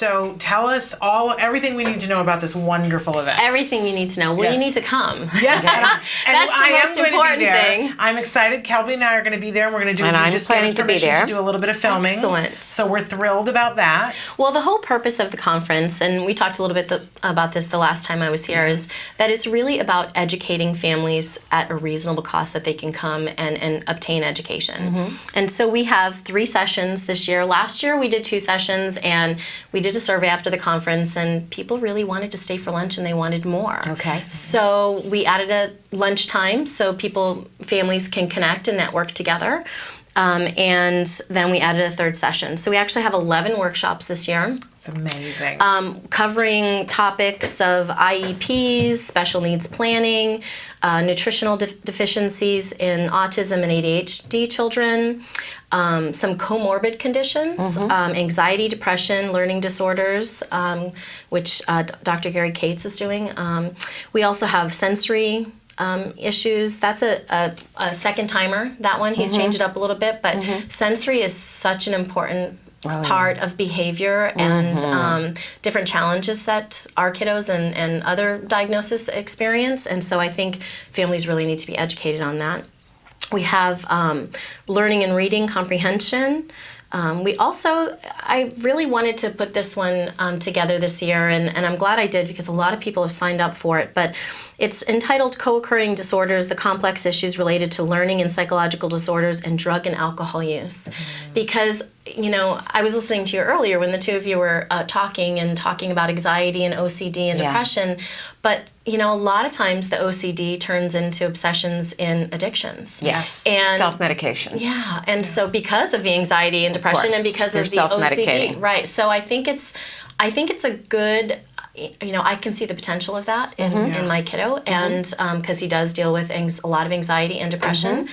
So tell us everything we need to know about this wonderful event. Everything you need to know. Well, Yes. you need to come. Yes, and That's the most important thing. I'm excited. Kelby and I are going to be there, and we're going to do. And I'm just give us planning to be permission there. to do a little bit of filming. Excellent. So we're thrilled about that. Well, the whole purpose of the conference, and we talked a little bit about this the last time I was here, is that it's really about educating families at a reasonable cost that they can come and obtain education. And so we have 3 sessions this year. Last year we did 2 sessions, and we did a survey after the conference, and people really wanted to stay for lunch and they wanted more. Okay. So we added a lunchtime so families can connect and network together. And then we added a 3rd session. So we actually have 11 workshops this year. It's amazing. Covering topics of IEPs, special needs planning, nutritional deficiencies in autism and ADHD children, some comorbid conditions, anxiety, depression, learning disorders, which Dr. Gary Cates is doing. We also have sensory issues. That's a second timer, that one. He's changed it up a little bit, but sensory is such an important part of behavior and different challenges that our kiddos and other diagnoses experience. And so I think families really need to be educated on that. We have learning and reading comprehension. I really wanted to put this one together this year, and I'm glad I did because a lot of people have signed up for it, but it's entitled Co-Occurring Disorders, the Complex Issues Related to Learning and Psychological Disorders and Drug and Alcohol Use. Because, I was listening to you earlier when the two of you were talking about anxiety and OCD and depression, but a lot of times the OCD turns into obsessions in addictions. Yes. And self-medication. Yeah. And so because of the anxiety and depression and because of the OCD. Right. So I think it's a good, I can see the potential of that in my kiddo, and because he does deal with a lot of anxiety and depression.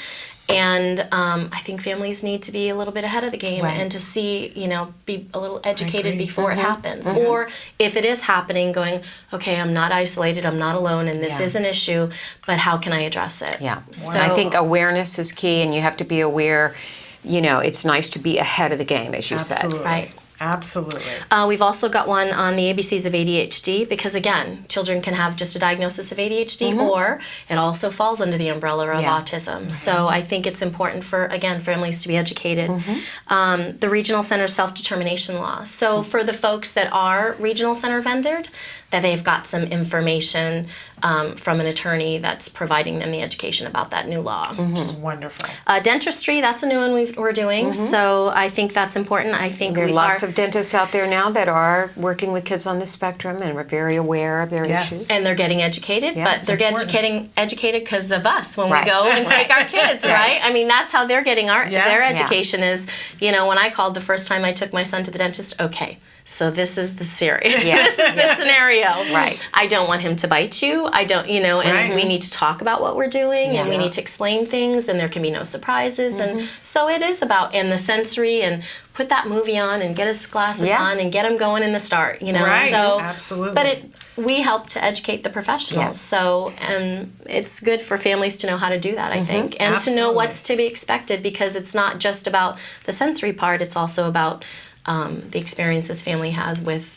And I think families need to be a little bit ahead of the game and to see, be a little educated before it happens. Or if it is happening, going, okay, I'm not isolated, I'm not alone, and this is an issue, but how can I address it? Yeah. So I think awareness is key, and you have to be aware. It's nice to be ahead of the game, as you said. Right. Absolutely. We've also got one on the ABCs of ADHD because, again, children can have just a diagnosis of ADHD or it also falls under the umbrella of autism. So I think it's important for, again, families to be educated. The Regional Center Self-Determination Law. So for the folks that are Regional Center vendored, that they've got some information from an attorney that's providing them the education about that new law. Which is wonderful. Dentistry, that's a new one we're doing, so I think that's important. I think there are lots of dentists out there now that are working with kids on the spectrum and are very aware of their issues. And they're getting educated, but they're getting educated because of us when we go and take our kids, right? I mean, that's how they're getting their education is, when I called the first time I took my son to the dentist, okay, so this is the series. This is the scenario. Right. I don't want him to bite you. I don't, and we need to talk about what we're doing and we need to explain things and there can be no surprises. And so it is about, and the sensory and put that movie on and get his glasses on and get him going in the start, Right. So, absolutely. But we help to educate the professionals. Yes. So, it's good for families to know how to do that, I think, and to know what's to be expected because it's not just about the sensory part, it's also about the experiences family has with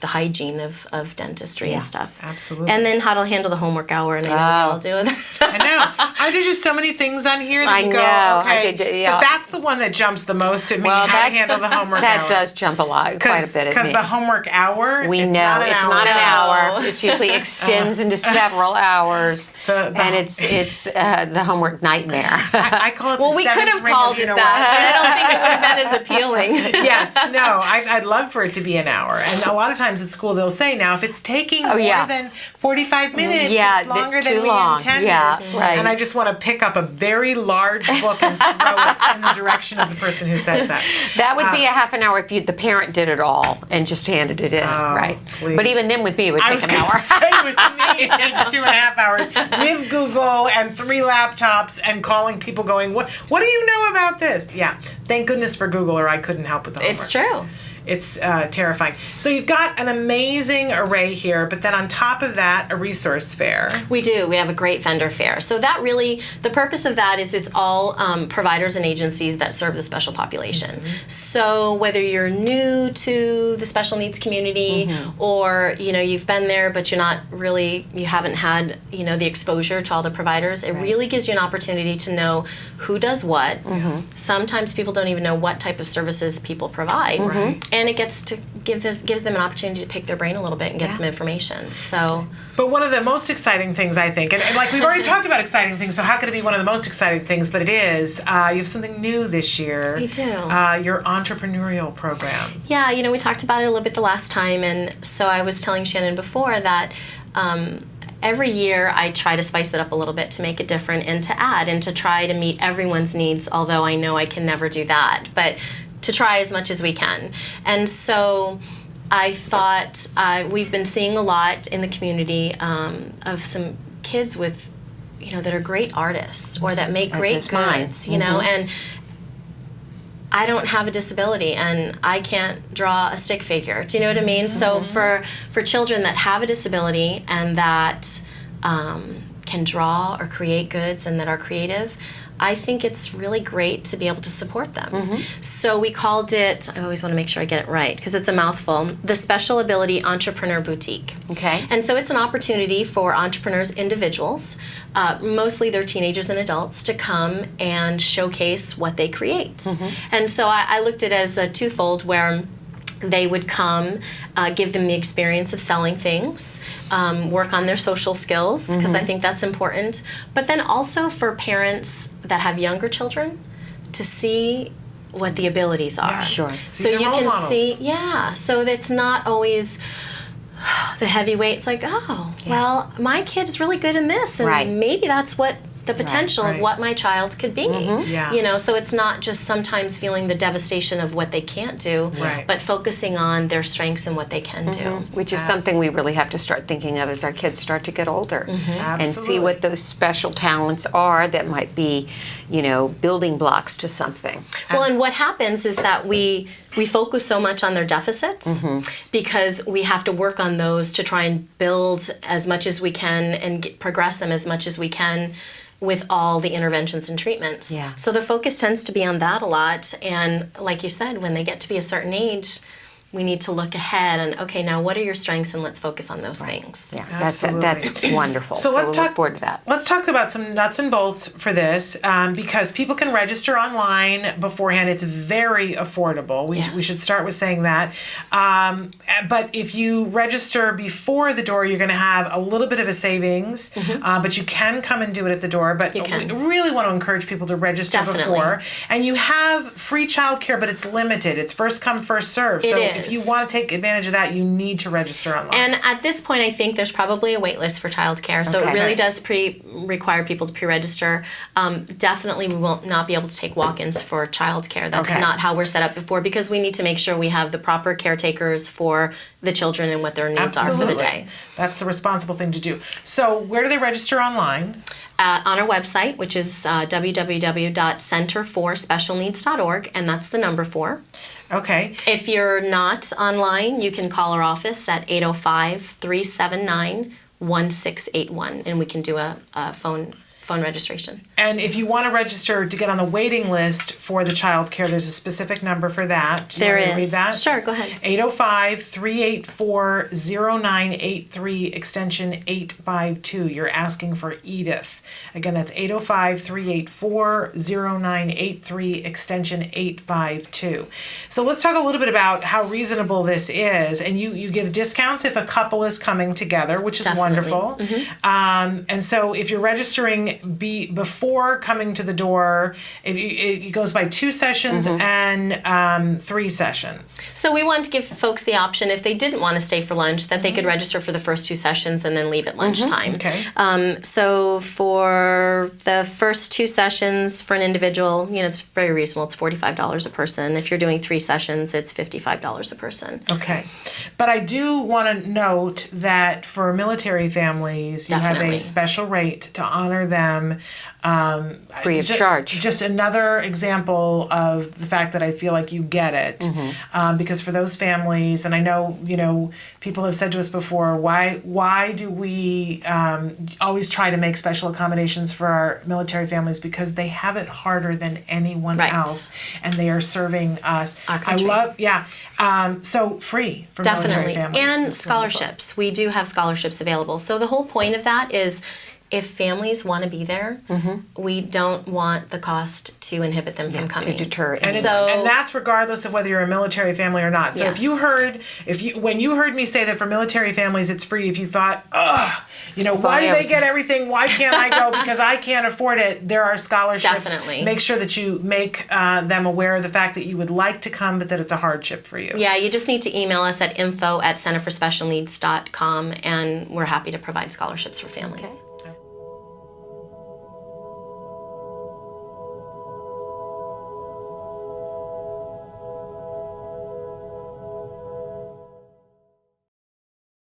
the hygiene of dentistry and stuff. Absolutely. And then how to handle the homework hour, and I know we all do it. I know. There's just so many things on here that I you know. go, okay. I could, But that's the one that jumps the most at me, how to handle the homework that hour. does jump quite a bit at me. Because the homework hour, we it's know not an hour. It usually extends into several hours, and it's the homework nightmare. I call it well, we could have called it that, but I don't think it would have been as appealing. Yes, no, I'd love for it to be an hour. And a lot of times at school they'll say, now if it's taking more than 45 minutes, it's longer than we intended. Yeah, right. And I just want to pick up a very large book and throw it in the direction of the person who says that. That would be a half an hour if the parent did it all and just handed it in, right? Please. But even then with me, it would take an hour. Say with me, it takes 2.5 hours with Google and 3 laptops and calling people going, what do you know about this? Yeah, thank goodness for Google or I couldn't help with the homework. It's true. It's terrifying. So you've got an amazing array here, but then on top of that, a resource fair. We do. We have a great vendor fair. So that really, the purpose of that is it's all providers and agencies that serve the special population. Mm-hmm. So whether you're new to the special needs community or, you've been there, but you haven't had, the exposure to all the providers, it really gives you an opportunity to know who does what. Sometimes people don't even know what type of services people provide. And it gets to gives them an opportunity to pick their brain a little bit and get some information. So, but one of the most exciting things, I think, and like we've already talked about exciting things, so how could it be one of the most exciting things? But it is. You have something new this year. We do. Your entrepreneurial program. Yeah, we talked about it a little bit the last time, and so I was telling Shannon before that every year I try to spice it up a little bit to make it different and to add and to try to meet everyone's needs, although I know I can never do that. But to try as much as we can. And so I thought we've been seeing a lot in the community of some kids with, that are great artists or that make great goods, and I don't have a disability and I can't draw a stick figure. Do you know what I mean? So for children that have a disability and that can draw or create goods and that are creative, I think it's really great to be able to support them. So we called it, I always want to make sure I get it right because it's a mouthful, the Special Ability Entrepreneur Boutique. Okay. And so it's an opportunity for entrepreneurs, individuals, mostly they're teenagers and adults, to come and showcase what they create. And so I looked at it as a twofold where they would come, give them the experience of selling things, work on their social skills, because I think that's important. But then also for parents that have younger children to see what the abilities are. Yeah, sure. So you can see, so it's not always the heavyweight. It's like, well, my kid's really good in this, and maybe that's what the potential of what my child could be. So it's not just sometimes feeling the devastation of what they can't do, but focusing on their strengths and what they can do. Which is something we really have to start thinking of as our kids start to get older and see what those special talents are that might be, building blocks to something. Well, and what happens is that we focus so much on their deficits because we have to work on those to try and build as much as we can and progress them as much as we can with all the interventions and treatments. So the focus tends to be on that a lot. And like you said, when they get to be a certain age, we need to look ahead and, okay, now what are your strengths, and let's focus on those things. Yeah, that's wonderful. So we'll look forward to that. Let's talk about some nuts and bolts for this because people can register online beforehand. It's very affordable. We should start with saying that. But if you register before the door, you're going to have a little bit of a savings, but you can come and do it at the door. But we really want to encourage people to register before. And you have free childcare, but it's limited. It's first come, first serve. So if you want to take advantage of that, you need to register online. And at this point, I think there's probably a wait list for childcare. So it really does require people to pre-register. Definitely we will not be able to take walk-ins for childcare. That's not how we're set up before, because we need to make sure we have the proper caretakers for the children and what their needs are for the day. That's the responsible thing to do. So where do they register online? On our website, which is www.centerforspecialneeds.org, and that's the number 4. Okay. If you're not online, you can call our office at 805-379-1681, and we can do a phone registration. And if you want to register to get on the waiting list for the child care, there's a specific number for that. Do you want to read that? Sure, go ahead. 805-384-0983, extension 852. You're asking for Edith. Again, that's 805-384-0983, extension 852. So let's talk a little bit about how reasonable this is. And you give discounts if a couple is coming together, which is wonderful. And so if you're registering before coming to the door, it goes by 2 sessions and 3 sessions. So we want to give folks the option, if they didn't want to stay for lunch, that they could register for the first 2 sessions and then leave at lunchtime. Okay. So for the first 2 sessions for an individual, it's very reasonable. It's $45 a person. If you're doing 3 sessions, it's $55 a person. Okay. But I do want to note that for military families, you have a special rate to honor them them free of charge. Just another example of the fact that I feel like you get it. Because for those families, and I know, people have said to us before, why do we always try to make special accommodations for our military families? Because they have it harder than anyone else, and they are serving us. Our country. So free for Definitely. military families. And scholarships. We do have scholarships available. So the whole point of that is if families want to be there, we don't want the cost to inhibit them from coming. To deter. And that's regardless of whether you're a military family or not. So when you heard me say that for military families it's free, if you thought, why do they get everything? Why can't I go? Because I can't afford it. There are scholarships. Definitely. Make sure that you make them aware of the fact that you would like to come, but that it's a hardship for you. Yeah, you just need to email us at info@centerforspecialneeds.com, and we're happy to provide scholarships for families. Okay.